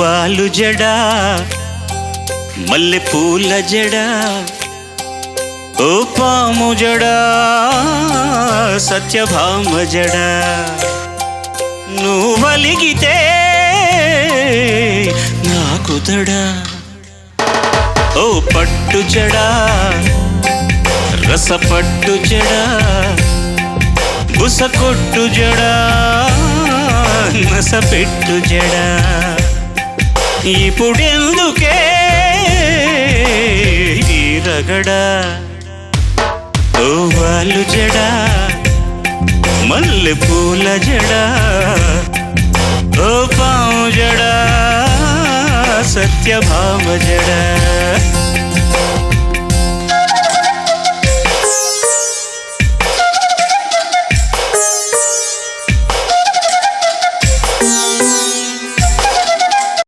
వాలు జడ మల్లె పూల జడ ఓ పాము జడ సత్యభామ జడ నువ్వలిగితే నాకు దడ ఓ పట్టు జడ రసపట్టు జడ బుసకొట్టు జడ నసపెట్టు జడ ఇప్పుడెందుకే ఈ రగడ ఓ వాలు జడ మల్లె పూల జడ ఓ పాము జడ సత్యభామ జడ